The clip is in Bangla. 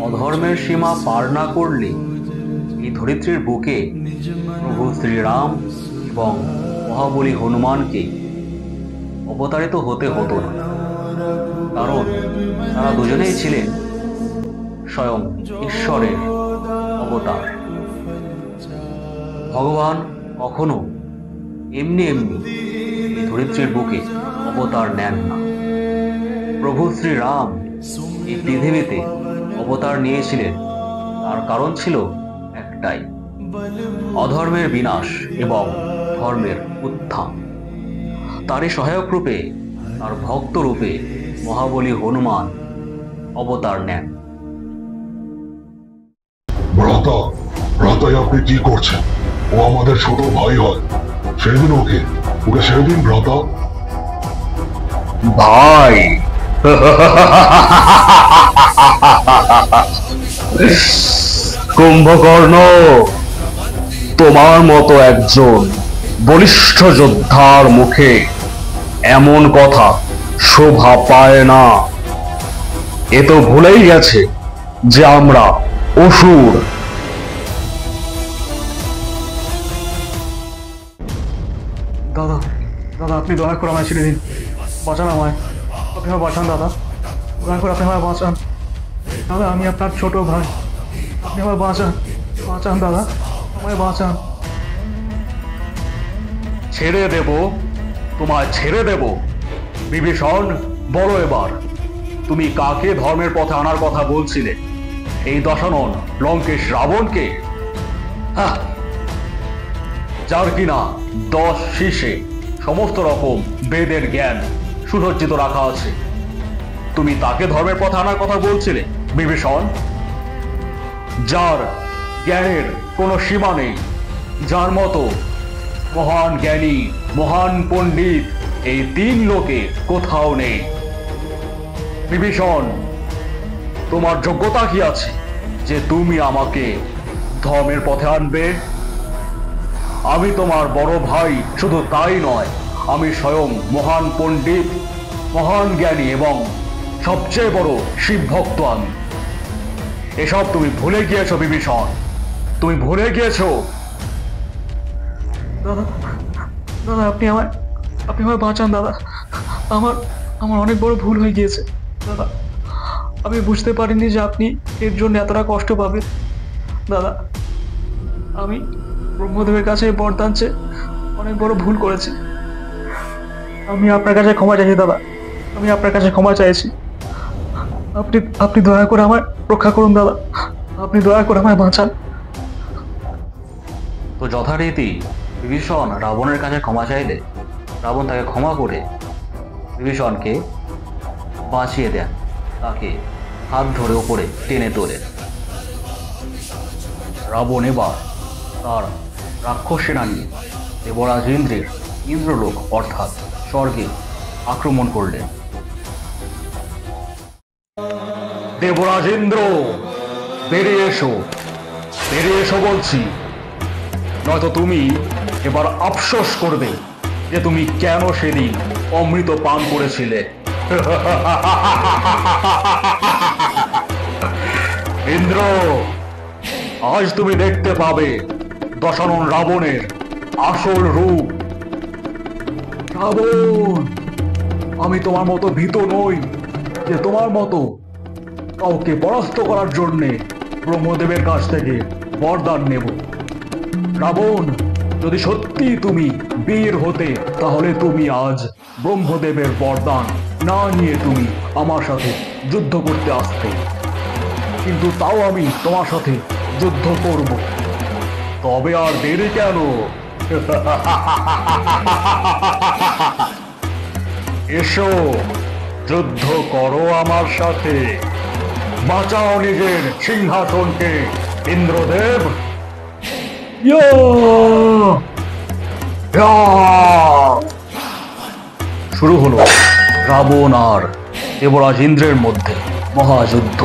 অধর্মের সীমা পার না করলে এই ধরিত্রীর বুকে প্রভু শ্রীরাম এবং মহাবলী হনুমানকে অবতারিত হতে হতো না। কারণ তারা দুজনেই ছিলেন স্বয়ং ঈশ্বরের অবতার। ভগবান কখনো এমনি এমনি এই ধরিত্রীর বুকে অবতার নেন না। প্রভু শ্রীরাম এই পৃথিবীতে অবতার নিয়েছিলেন, তার কারণ ছিল একটাই, অধর্মের বিনাশ এবং ধর্মের উত্থান। তারই সহায়ক রূপে, তার ভক্ত রূপে মহাবলী হনুমান অবতার নেন। ভ্রাতা, ভ্রাতাই আপনি কি করছেন? ও আমাদের ছোট ভাই হয়, ছেড়ে দিন ওকে, ওকে ছেড়ে দিন ভ্রাতা। ভাই, কুম্ভকর্ণ, তোমার মতো একজন বলিষ্ঠ যোদ্ধার মুখে এমন কথা শোভা পায় না। এ তো ভুলেই গেছে যে আমরা অসুর। দাদা, দাদা আপনি দয়া করে আমায় ছেড়ে দিন, বাঁচান আমায়, আপনি আমায় বাঁচান দাদা, দয়া করে আপনি আমায় বাঁচান দাদা, আমি আপনার ছোট ভাই, আপনি আমায় বাঁচান, বাঁচান দাদা, আমায় বাঁচান। ছেড়ে দেব, তোমায় ছেড়ে দেব। বিভীষণ, বলো এবার তুমি কাকে ধর্মের পথে আনার কথা বলছিলে? এই দশানন লঙ্কেশ রাবণকে? যার কিনা 10 শীর্ষে সমস্ত রকম বেদের জ্ঞান সুসজ্জিত রাখা আছে, তুমি তাকে ধর্মের পথে আনার কথা বলছিলে বিভীষণ? যার জ্ঞানের কোনো সীমা নেই, যার মতো মহান জ্ঞানী, মহান পণ্ডিত এই 3 লোকে কোথাও নেই। বিভীষণ, তোমার যোগ্যতা কি আছে যে তুমি আমাকে ধর্মের পথে আনবে? আমি তোমার বড় ভাই, শুধু তাই নয়, আমি স্বয়ং মহান পণ্ডিত, মহান জ্ঞানী এবং সবচেয়ে বড় শিব ভক্ত আমি। এসব তুমি ভুলে গিয়েছো বিভীষণ, তুমি ভুলে গিয়েছো। দাদা, দাদা আপনি আমায় বাঁচান দাদা, আমার আমার অনেক বড় ভুল হয়ে গিয়েছে দাদা, আমি বুঝতে পারিনি যে আপনি এর জন্য এতটা কষ্ট পাবেন দাদা। আমি ব্রহ্মদেবের কাছে বরদান চেয়ে অনেক বড় ভুল করেছি, আমি আপনার কাছে ক্ষমা চাইছি দাদা, আমি আপনার কাছে ক্ষমা চাইছি। আপনি আপনি দয়া করে আমায় রক্ষা করুন দাদা, আপনি দয়া করে আমায় বাঁচান। তো যথারীতি বিভীষণ রাবণের কাছে ক্ষমা চাইলে রাবণ তাকে ক্ষমা করে বিভীষণকে বাঁচিয়ে দেন, তাকে হাত ধরে ওপরে টেনে তোলে। রাবণ এবার তার রাক্ষস সেনা নিয়ে দেবরাজ ইন্দ্রের ইন্দ্রলোক অর্থাৎ স্বর্গে আক্রমণ করলেন। দেবরাজ ইন্দ্র, বেরিয়ে এসো, বেরিয়ে এসো বলছি, নয়তো তুমি এবার আফসোস করবে যে তুমি কেন সেদিন অমৃত পান করেছিলে। ইন্দ্র, আজ তুমি দেখতে পাবে দশানন রাবণের আসল রূপ। রাবণ, আমি তোমার মতো ভীত নই যে তোমার মতো কাউকে পরাস্ত করার জন্যে ব্রহ্মদেবের কাছ থেকে বরদান নেব। রাবণ, যদি সত্যি তুমি বীর হতে, তাহলে তুমি আজ ব্রহ্মদেবের বরদান না নিয়ে তুমি আমার সাথে যুদ্ধ করতে আসতে, কিন্তু তাও আমি তোমার সাথে যুদ্ধ করব। তবে আর দেরি কেন? এসো, যুদ্ধ করো আমার সাথে, বাঁচাও নিজের সিংহাসনকে ইন্দ্রদেব। শুরু হলো রাবণ আর দেবরাজ ইন্দ্রের মধ্যে মহাযুদ্ধ।